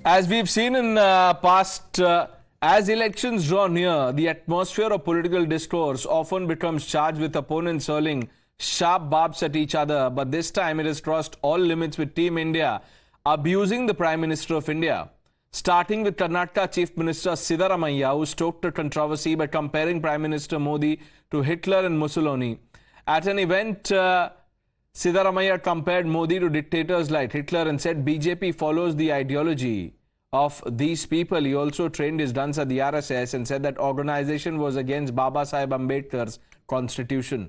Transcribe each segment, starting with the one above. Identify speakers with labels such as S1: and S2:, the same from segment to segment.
S1: As we've seen in past, as elections draw near, the atmosphere of political discourse often becomes charged with opponents hurling sharp barbs at each other. But this time it has crossed all limits with Team India abusing the Prime Minister of India. Starting with Karnataka Chief Minister Siddaramaiah, who stoked a controversy by comparing Prime Minister Modi to Hitler and Mussolini. At an event, Siddaramaiah compared Modi to dictators like Hitler and said BJP follows the ideology of these people. He also trained his guns at the RSS and said that organization was against Baba Saheb Ambedkar's constitution.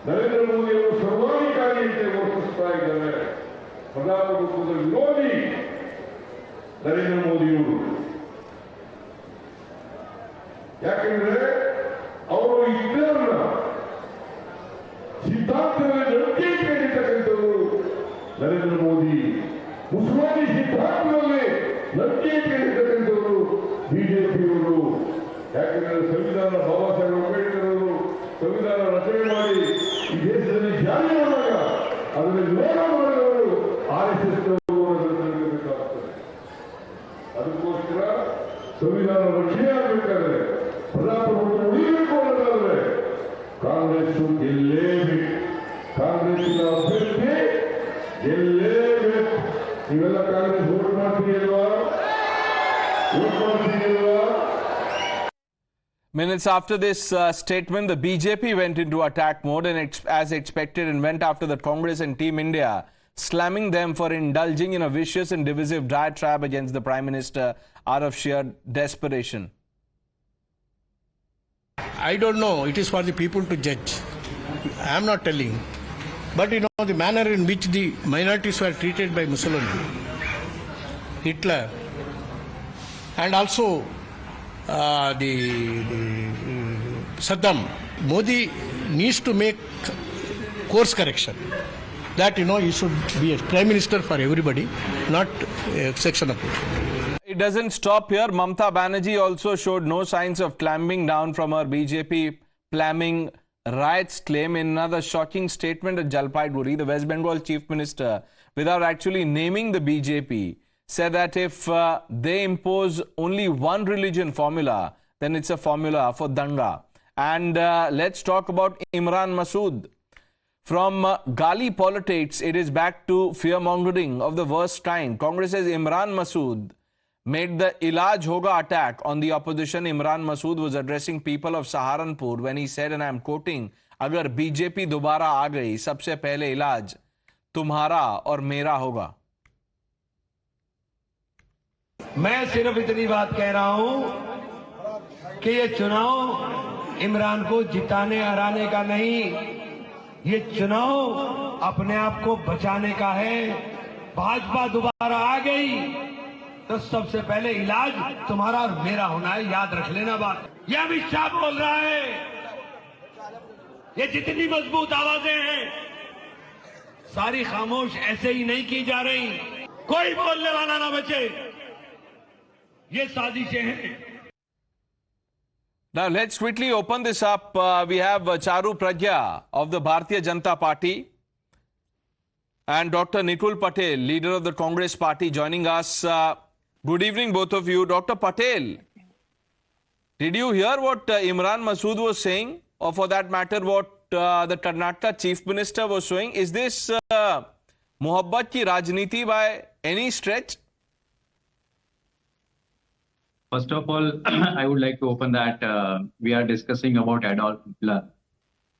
S2: Narendra ಮೋದಿಯವರು ಸರ್ವಾಧಿಕಾರಿಯಂತೆ ವರ್ತಿಸ್ತಾ ಇದ್ದಾರೆ. ಪ್ರಜಾಪ್ರಭುತ್ವದ ವಿರೋಧಿ ನರೇಂದ್ರ ಮೋದಿಯವರು. ಯಾಕೆಂದ್ರೆ ಅವರು ಇದ್ದರನ್ನ ಸಿದ್ಧಾಂತದಲ್ಲಿ ನಂಬಿಕೆ ಇಟ್ಟಿರ್ತಕ್ಕಂಥವರು ನರೇಂದ್ರ ಮೋದಿ. ಮುಸಲ್ಮಾನಿ ಸಿದ್ಧಾಂತದಲ್ಲಿ ನಂಬಿಕೆ ಇಟ್ಟಿರ್ತಕ್ಕಂಥವರು ಬಿಜೆಪಿಯವರು. ಯಾಕೆಂದ್ರೆ ಸಂವಿಧಾನ ಬಾಬಾ ಸಾಹೇಬ್ ಅಂಬೇಡ್ಕರ್ ಅವರು ಸಂವಿಧಾನ ರಚನೆ ಮಾಡಿ ಈ ದೇಶದಲ್ಲಿ ಜಾರಿ ಮಾಡುವಾಗ ಅದನ್ನು ವಿರೋಧ ಮಾಡಿದವರು RSS ಬೇಕಾಗ್ತದೆ. ಅದಕ್ಕೋಸ್ಕರ ಸಂವಿಧಾನ ರಕ್ಷಣೆ ಆಗಬೇಕಾದ್ರೆ ಪ್ರಜಾಪ್ರಭುತ್ವ ಉಳಿಬೇಕು ಅನ್ನೋದಾದ್ರೆ ಕಾಂಗ್ರೆಸ್ ಗೆಲ್ಲೇಬೇಕು. ಕಾಂಗ್ರೆಸ್ಸಿನ ಅಭ್ಯರ್ಥಿ ಗೆಲ್ಲೇಬೇಕು. ನೀವೆಲ್ಲ ಕಾಂಗ್ರೆಸ್ ವೋಟ್ ಮಾಡ್ತೀರಿ ಅಲ್ವಾ? ವೋಟ್ ಮಾಡ್ತೀರಿ ಅಲ್ವಾ?
S1: Minutes after this statement, the BJP went into attack mode and as expected and went after the Congress and Team India, slamming them for indulging in a vicious and divisive diatribe against the Prime Minister out of sheer desperation.
S3: I don't know. It is for the people to judge. I am not telling. But you know the manner in which the minorities were treated by Mussolini, Hitler, and also the Saddam. Modi needs to make course correction. That he should be a prime minister for everybody, not a section of people.
S1: It doesn't stop here. Mamata Banerjee also showed no signs of clamping down from her BJP planning riots claim. In another shocking statement at Jalpaiguri, the West Bengal Chief Minister, without actually naming the BJP, said that if they impose only one religion formula, then it's a formula for danga. And let's talk about Imran Masood. From Gali politics, it is back to fear-mongering of the worst kind. Congress's Imran Masood made the Ilaj Hoga attack on the opposition. Imran Masood was addressing people of Saharanpur when he said, and I am quoting, "Agar BJP dobara aa gayi, sabse pehle ilaj tumhara aur mera hoga."
S4: मैं सिर्फ इतनी बात कह रहा हूं कि ये चुनाव इमरान को जिताने हराने का नहीं, ये चुनाव अपने आप को बचाने का है। भाजपा दोबारा आ गई तो सबसे पहले इलाज तुम्हारा और मेरा होना है, याद रख लेना बात। ये अमित शाह बोल रहा है, ये जितनी मजबूत आवाजें हैं सारी खामोश ऐसे ही नहीं की जा रही। कोई बोलने वाला ना बचे, ये साजिशें हैं।
S1: Now let's quickly open this up. We have Charu Pragya of the Bharatiya Janata Party and Dr. Nikul Patel, leader of the Congress Party, joining us. Good evening, both of you. Dr. Patel, did you hear what Imran Masood was saying, or for that matter, what the Karnataka Chief Minister was saying? Is this Mohabbat ki Rajniti by any stretch?
S5: First of all, I would like to open that we are discussing about Adolf Hitler.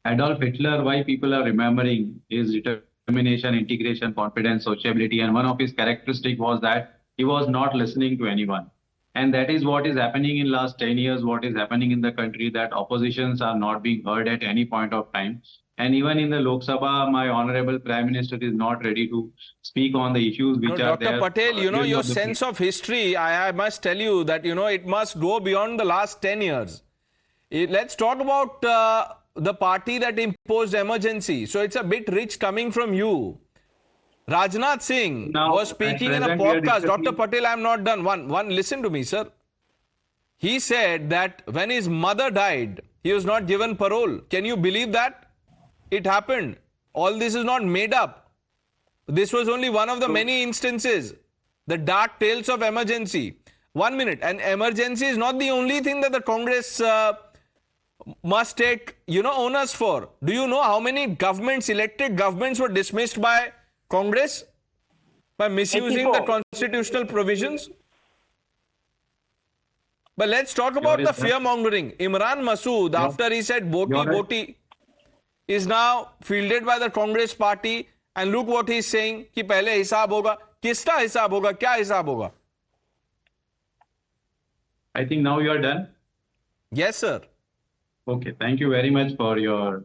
S5: Adolf Hitler, why people are remembering his determination, integration, confidence, sociability, and one of his characteristics was that he was not listening to anyone. And that is what is happening in last 10 years, what is happening in the country, that oppositions are not being heard at any point of time. And even in the Lok Sabha, my honorable Prime Minister is not ready to speak on the issues which are there.
S1: Dr. Patel, your sense of history, I must tell you that, it must go beyond the last 10 years. Let's talk about the party that imposed emergency. So it's a bit rich coming from you. Rajnath Singh was speaking in a podcast. Dr. Patel, I'm not done. Listen to me, sir. He said that when his mother died, he was not given parole. Can you believe that? It happened. All this is not made up. This was only one of the many instances. The dark tales of emergency. 1 minute. And emergency is not the only thing that the Congress must take, onus for. Do you know how many governments, elected governments, were dismissed by Congress by misusing
S6: 84.
S1: the constitutional provisions? But let's talk about the fear mongering. Imran Masood, after he said Boti, is now fielded by the Congress party, and look what he's saying कि पहले हिसाब होगा. किसका हिसाब होगा? क्या हिसाब होगा?
S5: I think now you are done.
S1: Yes, sir.
S5: Okay, thank you very much for your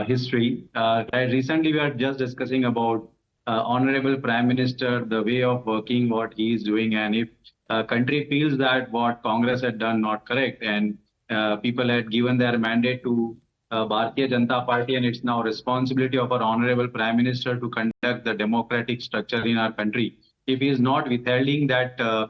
S5: history. Recently, we are just discussing about Honorable Prime Minister, the way of working, what he is doing, and if country feels that what Congress had done not correct, and people had given their mandate to Bharatiya Janata Party, and it's now responsibility of our Honorable Prime Minister to conduct the democratic structure in our country. If he is not withholding that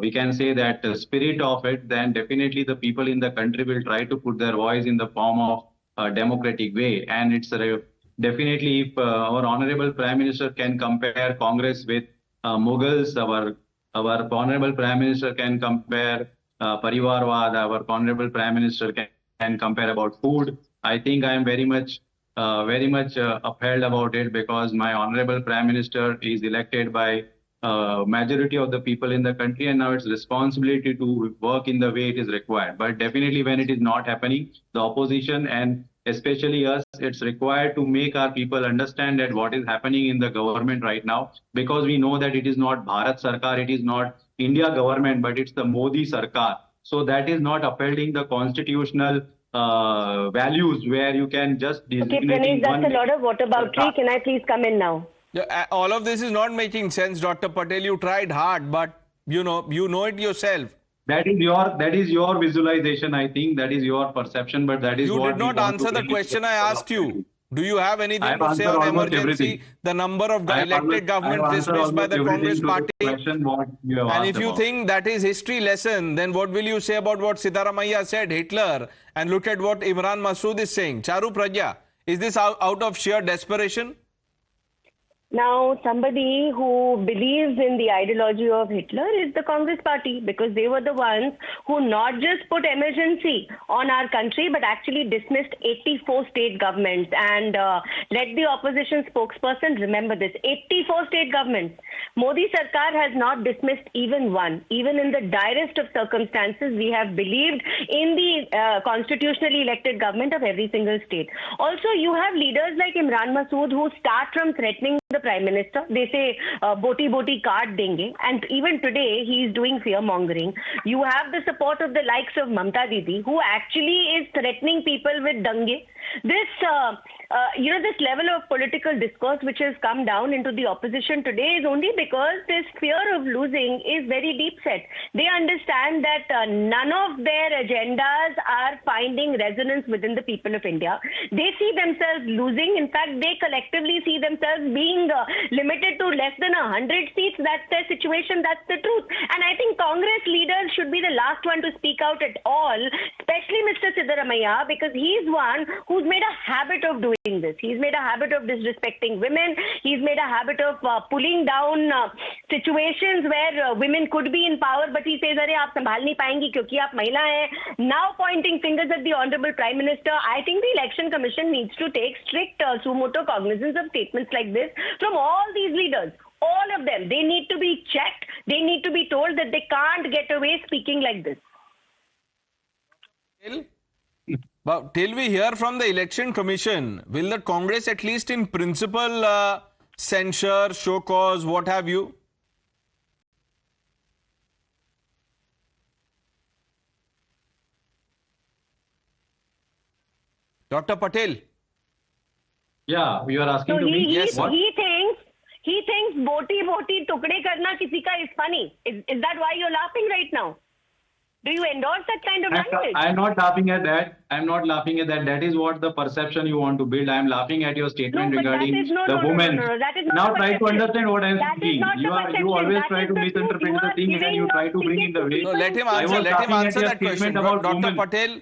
S5: we can say that spirit of it, then definitely the people in the country will try to put their voice in the form of a democratic way. And it's definitely if our Honorable Prime Minister can compare Congress with Mughals, our Honorable Prime Minister can compare Parivarwad, our Honorable Prime Minister can compare about food. I think I am very much upheld about it, because my Honorable Prime Minister is elected by majority of the people in the country, and now it's responsibility to work in the way it is required. But definitely when it is not happening, the opposition and especially us, it's required to make our people understand that what is happening in the government right now, because we know that it is not Bharat Sarkar, it is not India government, but it's the Modi Sarkar. So that is not upholding the constitutional values where you can just
S6: Okay,
S5: designate
S6: Pranesh, that's a lot of whataboutery. Can I please come in now?
S1: Yeah, all of this is not making sense, Dr. Patel. You tried hard, but you know it yourself.
S5: That is your visualization. I think that is your perception, but that is
S1: You
S5: what
S1: did not
S5: we want
S1: answer
S5: to
S1: the
S5: bring
S1: question I
S5: to the
S1: asked you. Do you have anything
S5: I have
S1: to say
S5: answered
S1: on
S5: almost
S1: emergency?
S5: everything.
S1: The number of
S5: I have
S1: elected governments
S5: answered
S1: dismissed by
S5: almost
S1: the Congress
S5: everything to
S1: party.
S5: the question what you have
S1: And
S5: asked
S1: if you
S5: about.
S1: think that is history lesson, then what will you say about what Sitaramaiah said, Hitler? And look at what Imran Masood is saying. Charu Pragya, is this out of sheer desperation?
S6: Now, somebody who believes in the ideology of Hitler is the Congress party, because they were the ones who not just put emergency on our country, but actually dismissed 84 state governments. And let the opposition spokesperson remember this, 84 state governments. Modi Sarkar has not dismissed even one. Even in the direst of circumstances, we have believed in the constitutionally elected government of every single state. Also, you have leaders like Imran Masood who start from threatening the Prime Minister. They say, boti card denge. And even today, he is doing fear mongering. You have the support of the likes of Mamta Didi, who actually is threatening people with dange. This, this level of political discourse which has come down into the opposition today is only because this fear of losing is very deep set. They understand that none of their agendas are finding resonance within the people of India. They see themselves losing. In fact, they collectively see themselves being limited to less than 100 seats. That's their situation. That's the truth. And I think Congress leaders should be the last one to speak out at all, especially Mr. Sitaramaiah, because he's one who's made a habit of doing this. He's made a habit of disrespecting women. He's made a habit of pulling down situations where women could be in power, but he says, "Arey, aap sambhal nahi payenge kyunki aap mahila hai." Now pointing fingers at the Honorable Prime Minister. I think the Election Commission needs to take strict suo motu cognizance of statements like this from all these leaders. All of them. They need to be checked. They need to be told that they can't get away speaking like this.
S1: But till we hear from the Election Commission, will the Congress at least in principle censure, show cause, what have you? Dr. Patel.
S5: Yeah, you are asking
S6: So
S5: to me.
S1: Yes, sir.
S6: he thinks boti tukde karna kisi ka is funny. Is that why you're laughing right now? Do you endorse that kind of language?
S5: I'm not laughing at that. I'm not laughing at that. That is what the perception you want to build. I'm laughing at your statement
S6: No, but
S5: regarding
S6: that is
S5: the women.
S6: no. That is not
S5: Now
S6: the
S5: try to
S6: perception.
S5: understand what I'm
S6: That is
S5: speaking.
S6: not the
S5: You
S6: perception.
S5: always
S6: That
S5: try
S6: is
S5: to
S6: the truth.
S5: misinterpret
S6: You
S5: the
S6: are
S5: thing and then you
S6: giving
S5: try to bring in the way.
S1: No, let him
S5: I was
S1: answer. Let him
S5: laughing at
S1: answer
S5: your
S1: that question.
S5: statement about
S1: Dr.
S5: women.
S1: Patel,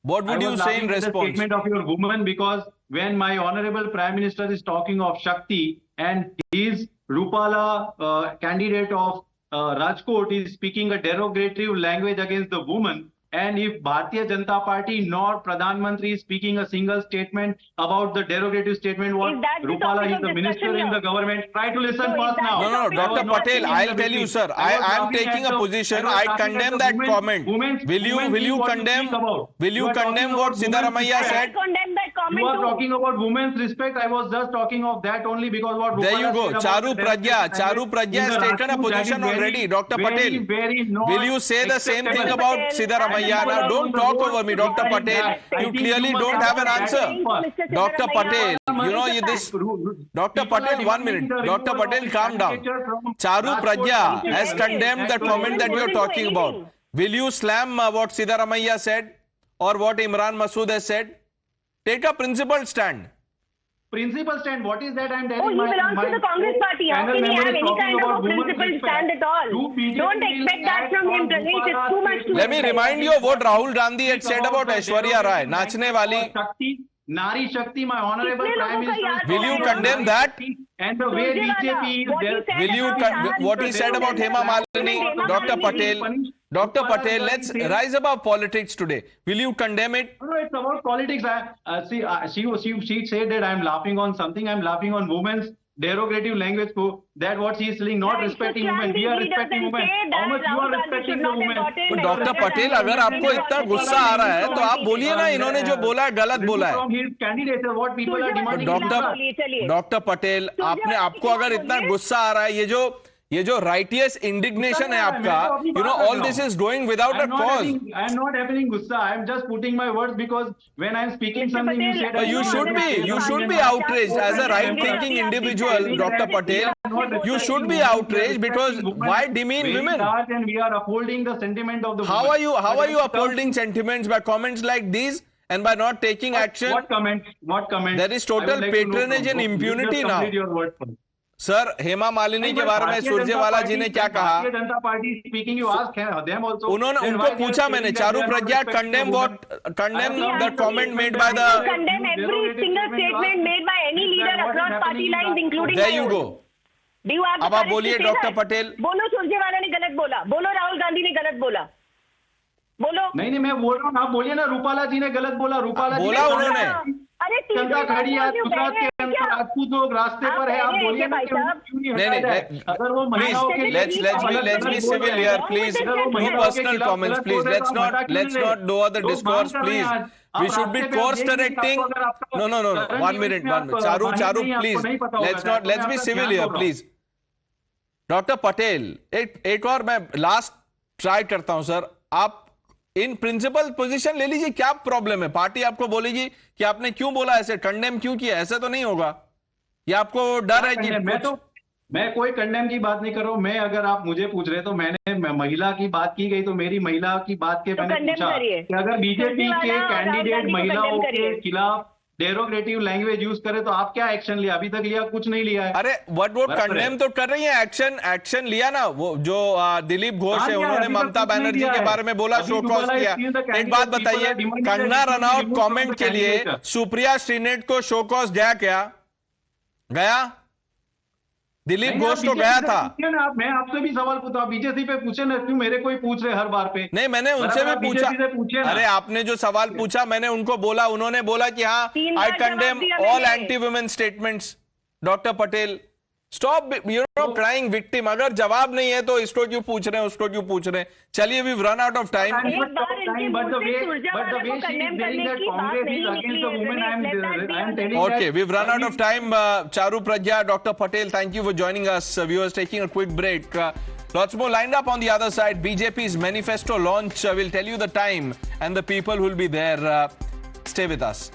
S1: what would you say in
S5: The
S1: response?
S5: statement of your woman, because when my honorable Prime Minister is talking of Shakti, and his Rupala candidate of Rajkot is speaking a derogatory language against the woman. And if Bharatiya Janata Party nor Pradhan Mantri is speaking a single statement about the derogatory statement, what
S6: Is that the
S5: Rupala
S6: topic
S5: is
S6: of
S5: the minister
S6: discussion
S5: in the
S6: here?
S5: government. Try to listen
S6: No, is
S5: first
S6: that
S5: now.
S6: the
S1: No,
S6: topic
S5: I
S6: of
S5: was
S1: Dr.
S5: not
S1: Patel,
S5: saying
S1: I'll
S5: in the
S1: tell you,
S5: beginning.
S1: sir.
S5: I was
S1: I am
S5: laughing
S1: taking
S5: at
S1: a
S5: the-
S1: position.
S5: I was
S1: I
S5: laughing at
S1: condemn
S5: the
S1: that
S5: women-
S1: comment.
S5: women's-
S1: Will you
S5: women's thing what
S1: condemn?
S5: speak about.
S1: Will you
S5: are talking
S1: condemn
S5: about
S1: what
S5: women's
S1: Siddaramaiah
S5: respect.
S6: I
S1: said?
S6: condemn that comment
S5: You are
S6: too.
S5: talking about women's respect. I was just talking of that only because what
S1: There
S5: Rupala
S1: you go.
S5: said about
S1: Charu
S5: the
S1: Pragya.
S5: derogatory
S1: Charu
S5: language
S1: Pragya
S5: in
S1: has
S5: the
S1: taken a
S5: Rajput, that
S1: position
S5: is very,
S1: already. Dr.
S5: very,
S1: Patel,
S5: very not
S1: will you say the same thing
S5: acceptable.
S1: about
S6: Patel,
S1: Siddaramaiah?
S6: I'm
S1: Now,
S6: not
S1: don't talk over me, Dr.
S6: I
S1: Patel.
S6: think
S1: You clearly
S5: must
S1: don't have an
S5: that
S1: answer.
S5: first.
S1: Dr. Patel, you know
S6: It's a
S1: this.
S6: fact.
S1: Dr.
S5: People are
S1: Patel, 1 minute.
S5: demanding the
S1: Dr.
S5: removal
S1: Patel,
S5: of
S1: calm down.
S5: candidature from
S1: Charu
S5: Rajkot
S1: Pragya
S5: constituency.
S1: has condemned the
S5: That
S1: comment that you are
S6: listen to
S1: talking about.
S6: anything.
S1: Will you slam what Siddaramaiah said or what Imran Masood has said? Take a principled stand.
S5: Principal stand, what is that? I'm telling
S6: Oh, he belongs to the Congress party. How
S5: panel
S6: can he
S5: member
S6: have
S5: is
S6: any
S5: talking
S6: kind of a
S5: about women's
S6: principled
S5: respect.
S6: stand at all?
S5: Do BJP
S6: Don't expect that
S5: act
S6: from him,
S5: on
S6: Pranesh. It's
S5: Rupala's
S6: too much to
S5: statement?
S1: Let me remind you of what Rahul Gandhi had said about
S5: the
S1: Aishwarya Rai,
S5: derogatory
S1: Nachne
S5: language
S1: wali.
S5: for Shakti, Nari Shakti, my honorable
S6: कितने
S5: Prime
S6: लोगों का
S5: Minister.
S6: याद
S1: Will you
S6: रहेगा?
S1: condemn that?
S5: And the way BJP is
S6: What he
S5: there.
S6: said
S1: Will you
S6: about
S1: what he said about Hema Malini, Dr. Dr. Patel, let's rise above politics today. Will you condemn it?
S5: No, it's about politics. She said that I'm laughing on something. I'm laughing on women's derogative language. That what she is saying, not respecting women. We are respecting women. How much you are respecting the women?
S1: तो doctor Patel, अगर आपको इतना गुस्सा आ रहा है तो आप बोलिए ना, इन्होंने जो बोला है गलत बोला है.
S5: From his candidate, what people are demanding.
S1: Doctor Patel, आपने आपको अगर इतना गुस्सा आ रहा है, ये जो righteous indignation है आपका, you know, all this is going without a cause.
S5: I'm not having gussa. I'm just putting my words because when I'm speaking something, you said.
S1: But you should be outraged as a right-thinking individual, Dr. Patel. You should be outraged because why demean women?
S5: And we are upholding the sentiment of the
S1: How
S5: women.
S1: are you upholding sentiments by comments like these and by not taking action?
S5: What comment? What comment?
S1: There is total
S5: I would like to know
S1: patronage
S5: from
S1: and
S5: you.
S1: impunity
S5: Just
S1: now.
S5: complete your words first.
S1: Sir, Hema Malini के बारे में सुरजेवाला जी ने क्या कहा?
S5: Bharatiya Janata party speaking, you ask them also.
S1: उन्होंने उनको पूछा मैंने, चारू प्रज्ञा condemn the comment made by the.
S6: Condemn every single statement made by any leader across party lines, including
S1: There
S6: my
S1: you
S6: own.
S1: go.
S6: Do you have the
S1: अब आप
S6: courage to
S1: बोलिए
S6: say
S1: doctor
S6: that?
S1: Patel.
S6: बोलो सुरजेवाला ने गलत बोला, बोलो राहुल गांधी ने गलत बोला, बोलो.
S5: नहीं मैं बोल रहा हूँ, आप बोलिए ना, रूपाला जी ने गलत बोला. रूपाला
S1: बोला
S5: जी ने
S1: उन्होंने.
S6: अरे
S5: जनता खड़ी है गुजरात के अंदर, राजपूत लोग रास्ते पर है. आप बोलिए ना कि क्यों नहीं हटाया जाए. अगर वो महिलाओं के
S1: let's be civil here, please. No personal comments, please. Let's not do other discourse, please. We should be course correcting. No. 1 minute. Charu, please. Let's be civil here, please. Doctor Patel, एक और मैं लास्ट ट्राई करता हूं sir. आप in principle position ले लीजिए. क्या problem है? पार्टी आपको बोलेगी कि आपने क्यों बोला, ऐसे कंडेम क्यों किया, ऐसा तो नहीं होगा. या आपको डर है कि
S5: मैं कोई कंडेम की बात नहीं कर रहा हूं. मैं, अगर आप मुझे पूछ रहे तो मैंने महिला की बात की गई तो मेरी महिला की बात के मैंने पूछा कि अगर बीजेपी के कैंडिडेट महिलाओं के खिलाफ डेरोगेटिव लैंग्वेज यूज करे तो आप क्या एक्शन लिया? अभी तक लिया? कुछ नहीं लिया है.
S1: अरे वो कंडेम तो कर रही है, एक्शन लिया ना. वो जो दिलीप घोष है, उन्होंने ममता बनर्जी के बारे में बोला, शो कॉज किया. एक बात बताइए, कंगना रनौत कमेंट के लिए सुप्रिया श्रीनेट को शो कॉज गया? दिलीप घोष तो गया था.
S5: मैं आपसे भी सवाल पूछा, बीजेपी पे पूछे ना, क्यों मेरे कोई पूछ रहे हर बार पे?
S1: नहीं, मैंने उनसे भी पूछा. अरे आपने जो सवाल पूछा, मैंने उनको बोला, उन्होंने बोला कि हाँ, आई condemn all anti women statements. Doctor Patel, stop crying victim. अगर जवाब नहीं है तो इसको क्यों पूछ रहे हैं, उसको क्यों पूछ रहे हैं? चलिए, we run out of time. Okay, we've run out of time. Charu Pragya, Dr. Patel, thank you for joining us. Viewers, taking a quick break. Lots more lined up on the other side. BJP's manifesto launch. We'll tell you the time and the people who will be there. Stay with us.